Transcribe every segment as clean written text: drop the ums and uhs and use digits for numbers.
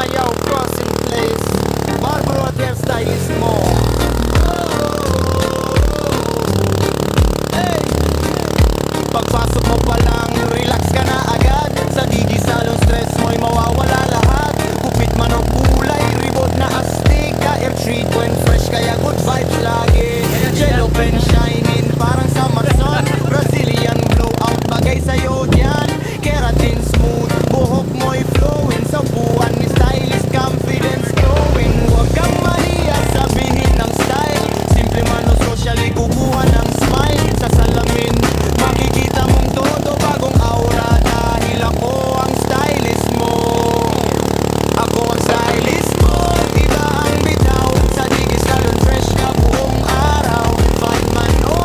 Mayaw crossing place. Barbaro at hairstylist mo. Hey! Pagpasok mo pa lang, relax ka na agad. Sa Digi Salon, stress mo'y mawawala lahat. Kupit man o kulay, ribot na astika. Air treatment fresh, kaya good vibes lagi. Jello pen shining, parang summer sun. Brazilian blowout, bagay sa'yo dyan. Keratin smooth, buhok mo'y flowing. Sa buwan ni stylist, confidence growing. Huwag kang mahiya, sabihin ng style. Simple man o socially, kukuha ng smile. Sa salamin, makikita mong todo bagong aura. Dahil ako ang stylist mo. Ako ang stylist mo, iba ang bitaw. Sa Digi Salon, fresh ka buong araw. Fine man o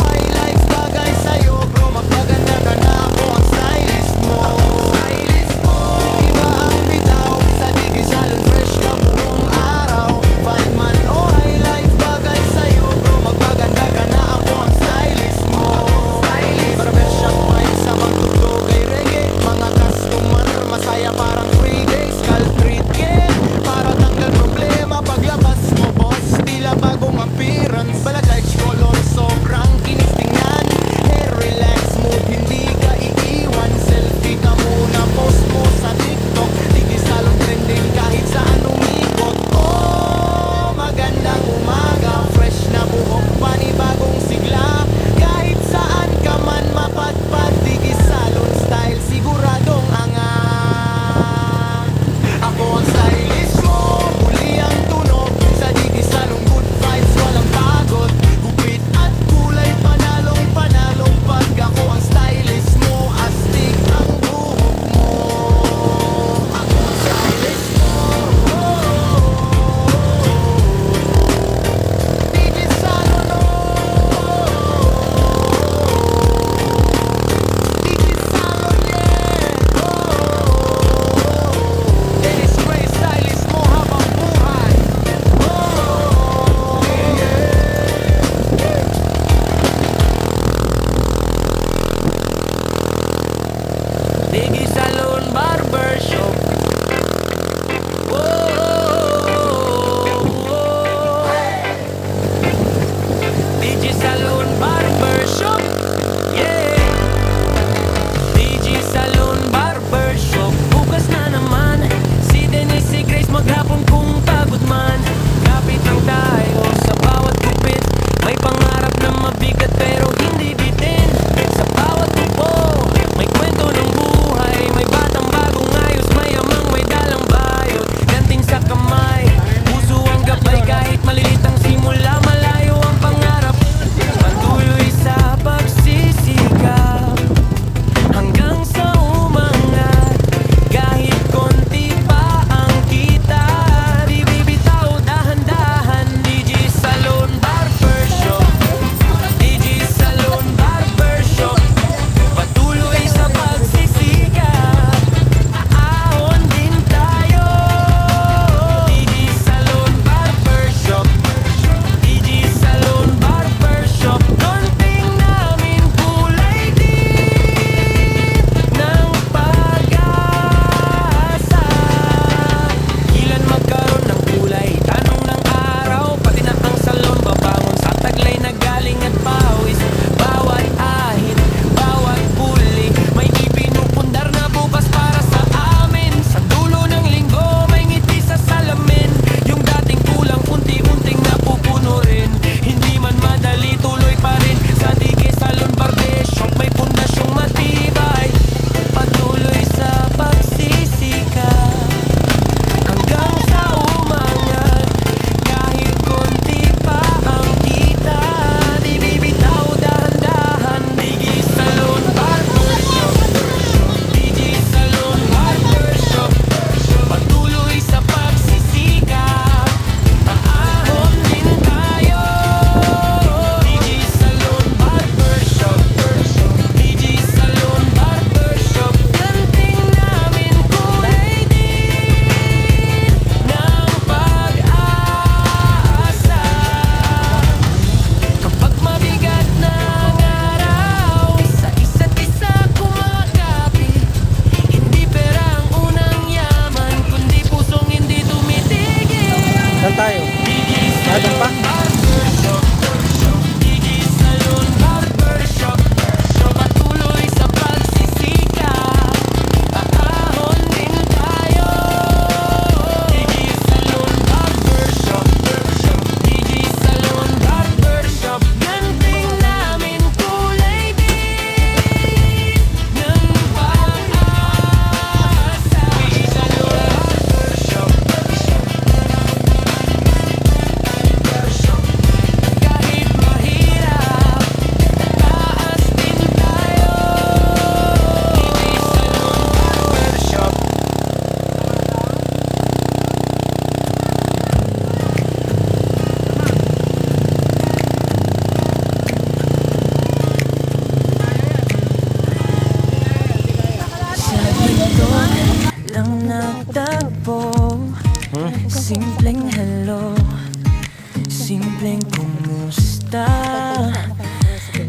simpleng kumusta.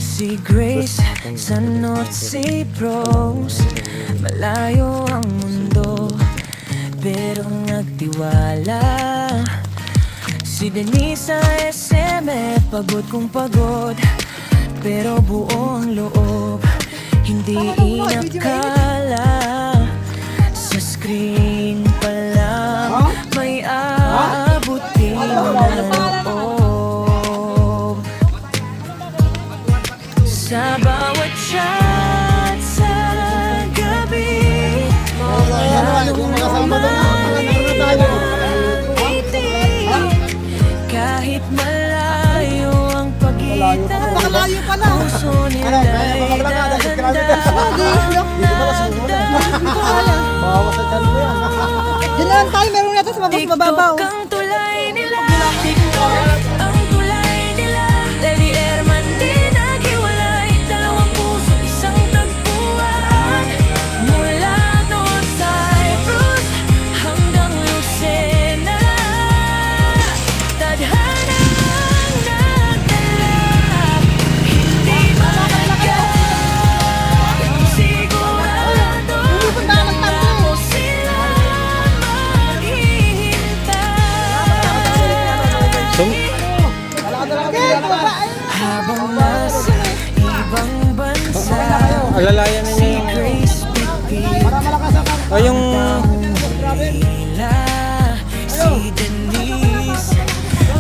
Si Grace sa North Sea Bros. Malayo ang mundo pero nagtiwala. Si Denise sa SM, pagod kung pagod pero buo ang loob, hindi inakala. Sa screen pa lang may aabutin na loob. Sa bawat chat sa gabi, lalong lumangiti. Kahit malayo ang pagitan, puso nila'y Diyan lang tayo, meron na ito sa mabos mababaw. TikTok ang tulay nila, TikTok ang tulay nila. Lady Herman di naghiwalay, dalawang puso isang tagpuan. Mula noon Cyprus hanggang Lucena, tadhana ang nagdala, hindi makagat. Sigurado na ako sila habang nasa ibang bansa. Alalayan ninyo Si yung... Grace pipit O yung... Manila, si Denise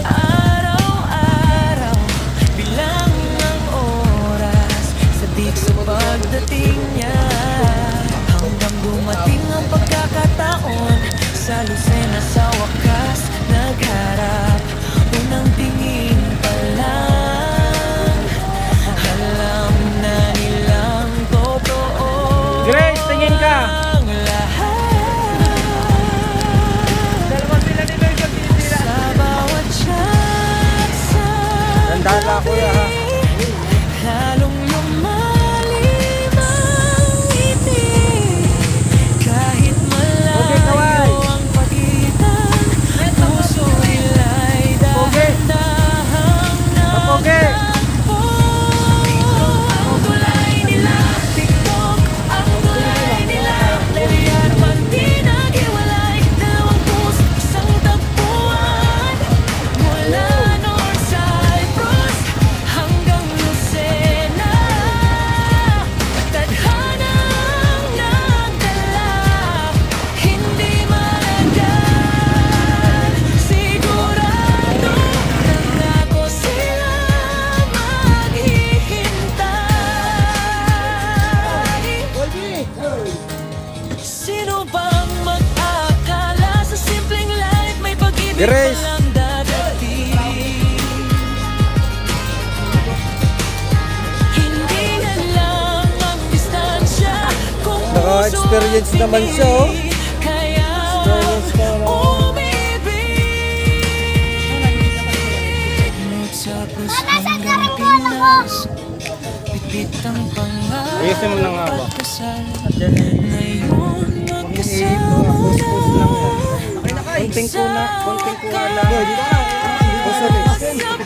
araw-araw bilang ng oras, sabik sa pagdating niya. Hanggang dumating ang pagkakataon, sa Lucena sa wakas nagharap. Unang tingin pa lang, alam na nilang totoo Grace, tingin ka! ang lahat. Dalawa sila ni Virgil Pinitira. Sa bawat chat sa Tandaan ka, kuya, ha? lalong lumalim ang ngiti. Kahit malayo ang pagitan, puso nila'y dahan-dahang Kapoge! natakbo. Ang tulay nila, TikTok ang tulay nila. Lilian man di naghiwalay, dalawang puso isang tagpuan. Mula North Cyprus hanggang Lucena, tadhana ang nagdala, hindi malagan. Sigurado nangako sila maghihintay. Sino bang mag-akala sa simpleng life may pag-ibig Grace! palang dadating? Hindi na lang ang distansya kung Naka-experience puso't naman siya, oh. pinili. Kaya Experience ka naman. umibig. Tapos hanggang Pinas, pipit ang pangarap Ayusin mo na nga ba? at kasal. At yan eh. Ngayon magkasama Puspos lang yan. na Konting kuna lang. sa Puso rin. wakas.